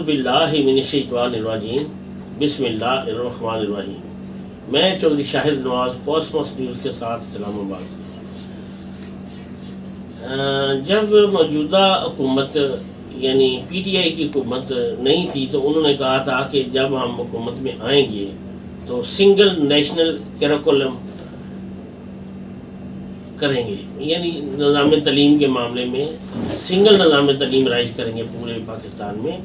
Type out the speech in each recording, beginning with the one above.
باللہ من الشیطان الرجیم بسم اللہ الرحمن الرحیم۔ میں چودھری شاہد نواز کوسموس نیوز کے ساتھ اسلام آباد۔ جب موجودہ حکومت یعنی پی ٹی آئی کی حکومت نہیں تھی تو انہوں نے کہا تھا کہ جب ہم حکومت میں آئیں گے تو سنگل نیشنل کیریکولم کریں گے، یعنی نظام تعلیم کے معاملے میں سنگل نظام تعلیم رائج کریں گے پورے پاکستان میں،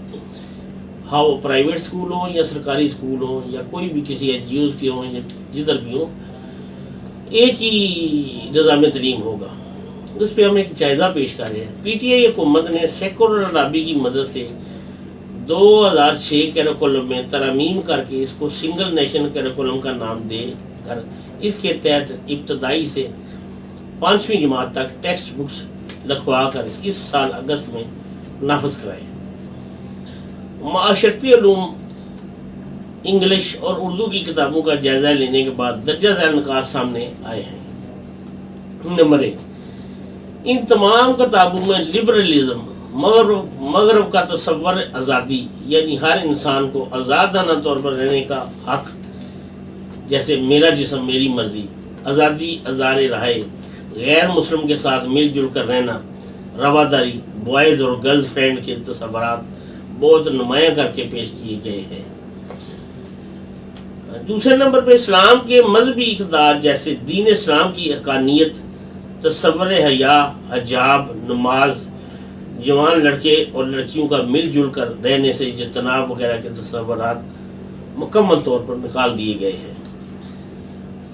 ہاں وہ پرائیویٹ اسکول ہوں یا سرکاری اسکول ہوں یا کوئی بھی کسی این جی اوز کے ہوں یا جدھر بھی ہوں، ایک ہی نظام تعلیم ہوگا۔ اس پہ ہم ایک جائزہ پیش کر رہے ہیں۔ پی ٹی آئی حکومت نے سیکولر لابی کی مدد سے 2006 کیریکولم میں ترامیم کر کے اس کو سنگل نیشنل کیریکولم کا نام دے کر اس کے تحت ابتدائی سے 5ویں جماعت تک ٹیکسٹ بکس لکھوا کر اس سال اگست میں نافذ کرائے۔ معاشرتی علوم، انگلش اور اردو کی کتابوں کا جائزہ لینے کے بعد درجہ ذیل نکات سامنے آئے ہیں۔ نمبر 1، ان تمام کتابوں میں لبرلزم، مغرب کا تصور آزادی، یعنی ہر انسان کو آزادانہ طور پر رہنے کا حق، جیسے میرا جسم میری مرضی، آزادی ازار رائے، غیر مسلم کے ساتھ مل جل کر رہنا، رواداری، بوائز اور گرلز فرینڈ کے تصورات بہت نمایاں کر کے پیش کیے گئے ہیں۔ دوسرے نمبر پہ اسلام کے مذہبی اقدار جیسے دین اسلام کی حقانیت، تصور حیا، حجاب، نماز، جوان لڑکے اور لڑکیوں کا مل جل کر رہنے سے اجتناب وغیرہ کے تصورات مکمل طور پر نکال دیے گئے ہیں۔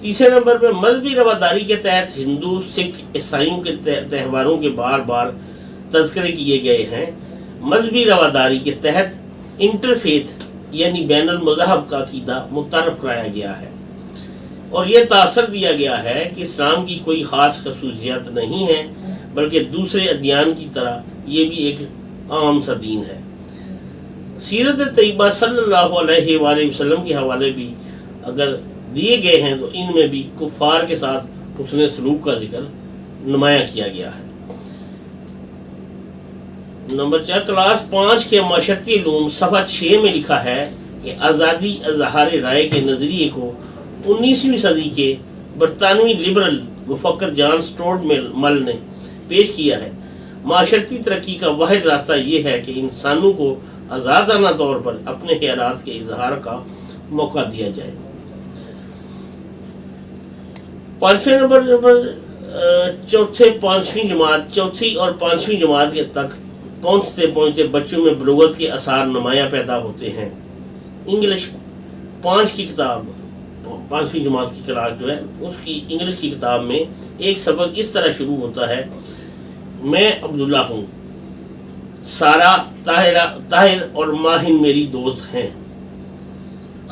تیسرے نمبر پہ مذہبی رواداری کے تحت ہندو، سکھ، عیسائیوں کے تہواروں کے بار بار تذکرے کیے گئے ہیں۔ مذہبی رواداری کے تحت انٹرفیتھ یعنی بین المذہب کا عقیدہ متعارف کرایا گیا ہے اور یہ تاثر دیا گیا ہے کہ اسلام کی کوئی خاص خصوصیت نہیں ہے بلکہ دوسرے ادیان کی طرح یہ بھی ایک عام سا دین ہے۔ سیرت طیبہ صلی اللہ علیہ وآلہ وسلم کے حوالے بھی اگر دیے گئے ہیں تو ان میں بھی کفار کے ساتھ حسن سلوک کا ذکر نمایاں کیا گیا ہے۔ نمبر 4، کلاس 5 کے معاشرتی علوم صفحہ 6 میں لکھا ہے کہ آزادی اظہار رائے کے نظریے کو 19ویں صدی کے برطانوی لبرل مفکر جان سٹورٹ مل نے پیش کیا ہے۔ معاشرتی ترقی کا واحد راستہ یہ ہے کہ انسانوں کو آزادانہ طور پر اپنے خیالات کے اظہار کا موقع دیا جائے۔ 5ویں نمبر پر چوتھی اور پانچویں جماعت کے تک پہنچتے بچوں میں بلوغت کے آثار نمایاں پیدا ہوتے ہیں۔ انگلش 5 کی کتاب، 5ویں جماعت کی کلاس جو ہے اس کی انگلش کی کتاب میں ایک سبق اس طرح شروع ہوتا ہے: میں عبداللہ ہوں، سارا، طاہر اور ماہن میری دوست ہیں۔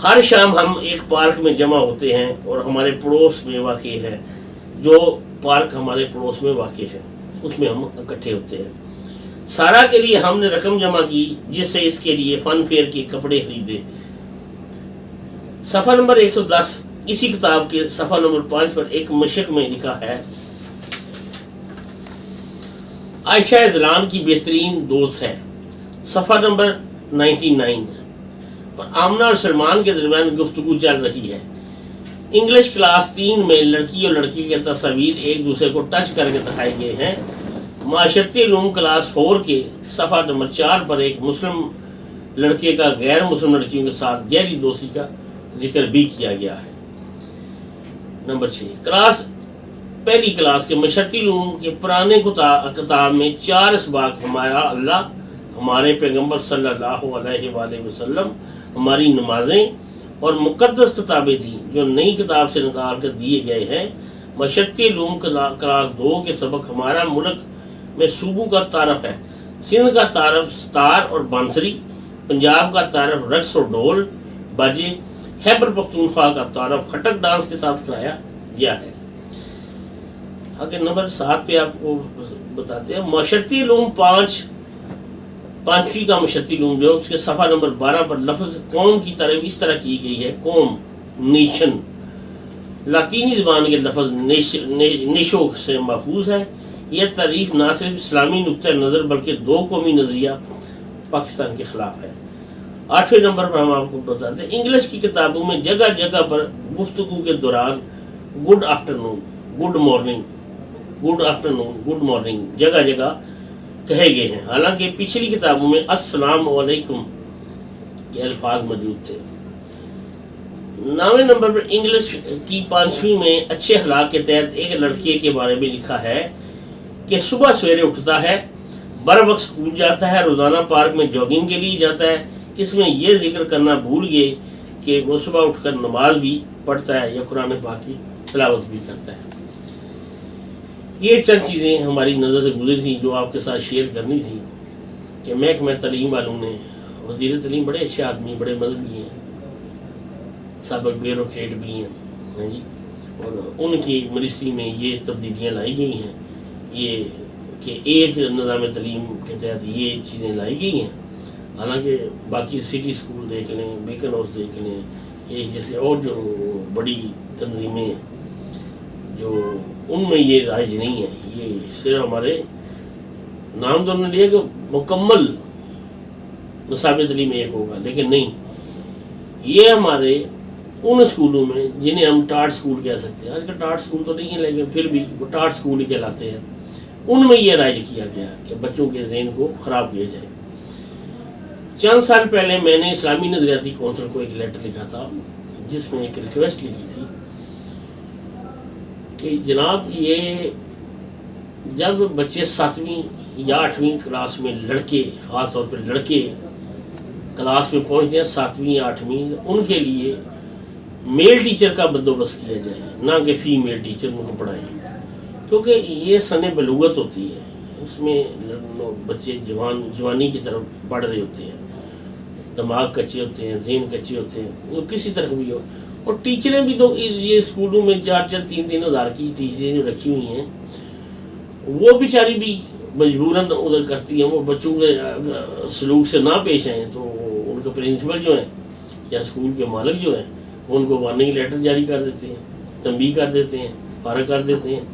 ہر شام ہم ایک پارک میں جمع ہوتے ہیں اور ہمارے پڑوس میں واقع ہے، جو پارک ہمارے پڑوس میں واقع ہے اس میں ہم اکٹھے ہوتے ہیں۔ سارا کے لیے ہم نے رقم جمع کی جس سے اس کے لیے فن فیئر کے کپڑے خریدے۔ صفحہ نمبر 110 اسی کتاب کے صفحہ نمبر 5 پر ایک مشق میں لکھا ہے: عائشہ ازلان کی بہترین دوست ہے۔ صفحہ نمبر 99 پر آمنہ اور سلمان کے درمیان گفتگو چل رہی ہے۔ انگلش کلاس 3 میں لڑکی اور لڑکی کے تصاویر ایک دوسرے کو ٹچ کر کے دکھائے گئے ہیں۔ معاشرتی علوم کلاس 4 کے صفحہ نمبر 4 پر ایک مسلم لڑکے کا غیر مسلم لڑکیوں کے ساتھ گہری دوستی کا ذکر بھی کیا گیا ہے۔ نمبر 6، پہلی کلاس کے معاشرتی علوم کے پرانے کتاب میں 4 اسباق ہمارا اللہ، ہمارے پیغمبر صلی اللہ علیہ وآلہ وسلم، ہماری نمازیں اور مقدس کتابیں تھیں جو نئی کتاب سے نکال کر دیے گئے ہیں۔ معاشرتی علوم کلاس 2 کے سبق ہمارا ملک میں صوبوں کا تعارف ہے۔ سندھ کا تعارف ستار اور بانسری، پنجاب کا تعارف رقص اور ڈھول باجے، خیبر پختونخوا کا تعارف کھٹک ڈانس کے ساتھ کرایا گیا ہے۔ آگے نمبر 7 پہ آپ کو بتاتے ہیں معاشرتی علوم 5ویں کا معاشرتی علوم جو اس کے صفحہ نمبر 12 پر لفظ قوم کی طرف اس طرح کی گئی ہے: قوم، نیشن، لاطینی زبان کے لفظ نیشو سے محفوظ ہے۔ یہ تعریف نہ صرف اسلامی نقطہ نظر بلکہ 2 قومی نظریہ پاکستان کے خلاف ہے۔ 8वें नंबर पर हम आपको बताते हैं, इंग्लिश की किताबों में जगह जगह पर गुफ्तगू के दौरान good afternoon, good morning, good afternoon, good morning जगह जगह कहे गए हैं। हालांकि पिछली किताबों में अस्सलाम वालेकुम के अल्फाज मौजूद थे। 9वें नंबर पर इंग्लिश की 5वीं में अच्छे अखलाक के तहत एक लड़के के बारे में लिखा है कि सुबह सवेरे उठता है, बर वक्त स्कूल जाता है, रोज़ाना पार्क में जॉगिंग के लिए जाता है। इसमें यह जिक्र करना भूल गए कि वो सुबह उठकर नमाज भी पढ़ता है या कुरान पाक की तिलावत भी करता है। ये चंद चीज़ें हमारी नज़र से गुजरी थी जो आपके साथ शेयर करनी थी कि महकमा तलीम वालों ने, वज़ीर तलीम बड़े अच्छे आदमी, बड़े मजहबी हैं, साबिक ब्यूरोक्रेट भी हैं जी, और उनकी मिनिस्ट्री में ये तब्दीलियाँ लाई गई हैं, ये कि एक निज़ाम तलीम के तहत ये चीज़ें लाई गई हैं। हालांकि बाकी सिटी स्कूल देख लें, बेकन हाउस देख लें, ये जैसे और जो बड़ी तंजीमें हैं जो उनमें ये राइज नहीं है। ये सिर्फ हमारे नाम तो उन्होंने लिया कि मुकम्मल निसाब तलीम एक होगा, लेकिन नहीं, ये हमारे उन स्कूलों में जिन्हें हम टाट स्कूल कह सकते हैं, आजकल टाट स्कूल तो नहीं है लेकिन फिर भी वो टाट स्कूल ही कहलाते हैं, उनमें यह राइज किया गया कि बच्चों के ज़हन को ख़राब किया जाए। चंद साल पहले मैंने इस्लामी नज़रियाती कौंसिल को एक लेटर लिखा था जिसमें एक रिक्वेस्ट लिखी थी कि जनाब ये जब बच्चे 7वीं या 8वीं क्लास में लड़के, ख़ास तौर पर लड़के क्लास में पहुंचते हैं 7वीं या 8वीं, उनके लिए मेल टीचर का बंदोबस्त किया जाए, ना कि फीमेल टीचर उनको पढ़ाएं, क्योंकि ये सने बलूगत होती है, उसमें बच्चे जवानी की तरफ बढ़ रहे होते हैं, दिमाग कच्चे होते हैं, ज़हन कच्चे होते हैं, वो किसी तरह भी हो। और टीचरें भी तो ये स्कूलों में 4-4, 3-3 हज़ार की टीचरें जो रखी हुई हैं, वो बेचारी भी मजबूरन उधर करती हैं। वो बच्चों के सलूक से ना पेश आएँ तो उनके प्रिंसिपल जो हैं या स्कूल के मालिक जो हैं वो उनको वार्निंग लेटर जारी कर देते हैं, तंबीह कर देते हैं, फारग कर देते हैं।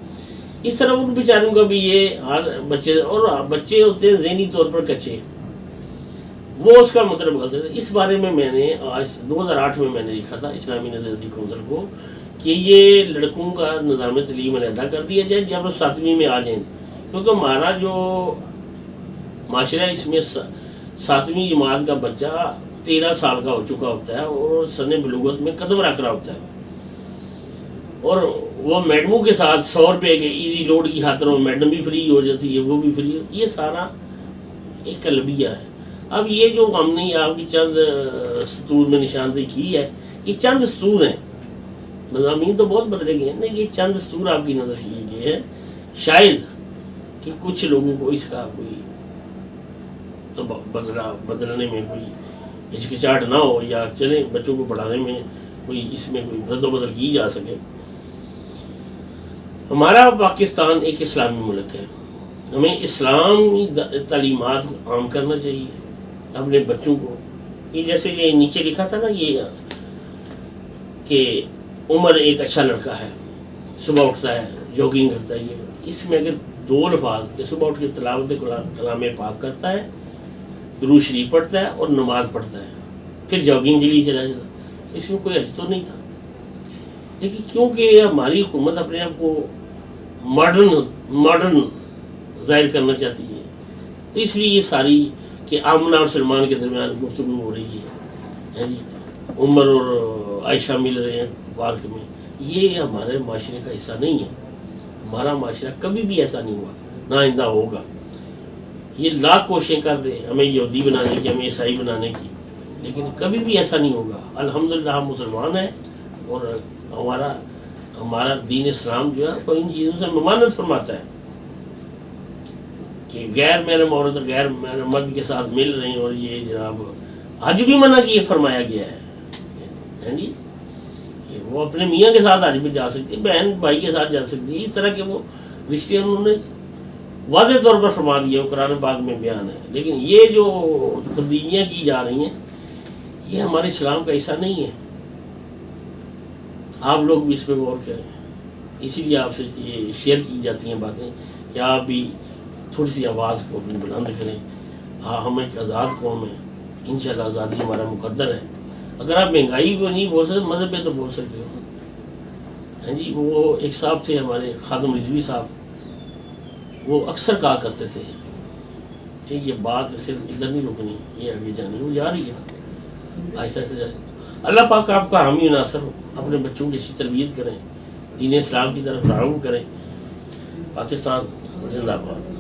इस तरह उन बेचारों का भी ये हर बच्चे, और बच्चे होते हैं ज़हनी तौर पर कच्चे, वो उसका मतलब गलत है। इस बारे में मैंने आज 2008 में मैंने लिखा था इस्लामी नज़रियाती कौंसिल को कि ये लड़कों का निज़ाम तलीम अलहदा कर दिया जाए जब 7वीं में आ जाएं, क्योंकि हमारा जो माशरा है इसमें 7वीं जमात का बच्चा 13 साल का हो चुका होता है और सने बलूगत में कदम रख रहा होता है, और वो मैडमों के साथ 100 रुपये के ईजी लोड की खातर वो मैडम भी फ्री हो जाती है, वो भी फ्री, ये सारा एक कलबिया है। अब ये जो हमने आपकी चंद सतूर में निशानदेही की है, ये चंद सतूर हैं, मज़ामीन तो बहुत बदले गए हैं ना, ये चंद सतूर आपकी नज़र किए गए हैं, शायद कि कुछ लोगों को इसका कोई तो बदलने में कोई हिचकिचाहट ना हो, या चले बच्चों को पढ़ाने में कोई इसमें कोई रद्दोबदल की जा सके। हमारा पाकिस्तान एक इस्लामी मुल्क है, हमें इस्लामी तालीमात को आम करना चाहिए अपने बच्चों को। ये जैसे ये नीचे लिखा था ना, ये कि उमर एक अच्छा लड़का है, सुबह उठता है, जॉगिंग करता है, ये इसमें अगर 2 अल्फाज कि सुबह उठ के तिलावत कलाम पाक करता है, दुरूद शरीफ पढ़ता है और नमाज पढ़ता है, फिर जॉगिंग के लिए चला जाता, इसमें कोई अर्ज तो नहीं था। लेकिन क्योंकि हमारी हुकूमत अपने आप को मॉडर्न जाहिर करना चाहती है, तो इसलिए ये सारी कि आमना और सलमान के दरमियान गुफ्तगू हो रही है जी, उमर और आयशा मिल रहे हैं पार्क में, ये हमारे माशरे का हिस्सा नहीं है। हमारा माशरा कभी भी ऐसा नहीं हुआ, ना आइंदा होगा। ये लाख कोशिशें कर रहे हैं हमें यहूदी बनाने की, हमें ईसाई बनाने की, लेकिन कभी भी ऐसा नहीं होगा। अल्हम्दुलिल्लाह हम मुसलमान हैं और हमारा दीन इस्लाम जो है वो इन चीज़ों से ममानत फरमाता है कि गैर महरम औरत गैर महरम मर्द के साथ मिल रही और ये जनाब हज भी मना किए फरमाया गया है जी, कि वो अपने मियाँ के साथ हज भी जा सकती है, बहन भाई के साथ जा सकती है। इस तरह के वो रिश्ते उन्होंने वाज़ेह तौर पर फरमा दिया, कुरान पाक में बयान है। लेकिन ये जो तब्दीलियाँ की जा रही हैं ये हमारे इस्लाम का हिस्सा नहीं है। आप लोग भी इस पर गौर करें, इसीलिए आपसे ये शेयर की जाती हैं बातें कि आप भी थोड़ी सी आवाज़ को अपनी बुलंद करें। हाँ, हम एक आज़ाद कौम है, انشاءاللہ آزادی ہمارا مقدر ہے. اگر آپ مہنگائی پہ نہیں بول سکتے مذہب پہ تو بول سکتے ہو. ہاں جی وہ ایک صاحب تھے ہمارے خادم رضوی صاحب, وہ اکثر کہا کرتے تھے کہ یہ بات صرف ادھر نہیں رکنی, یہ آگے جانی, وہ جا رہی ہے نا آہستہ آہستہ جا رہی ہے. اللہ پاک آپ کا حامی و ناصر ہو, اپنے بچوں کی اچھی تربیت کریں, دین اسلام کی طرف راغب کریں. پاکستان زندہ باد.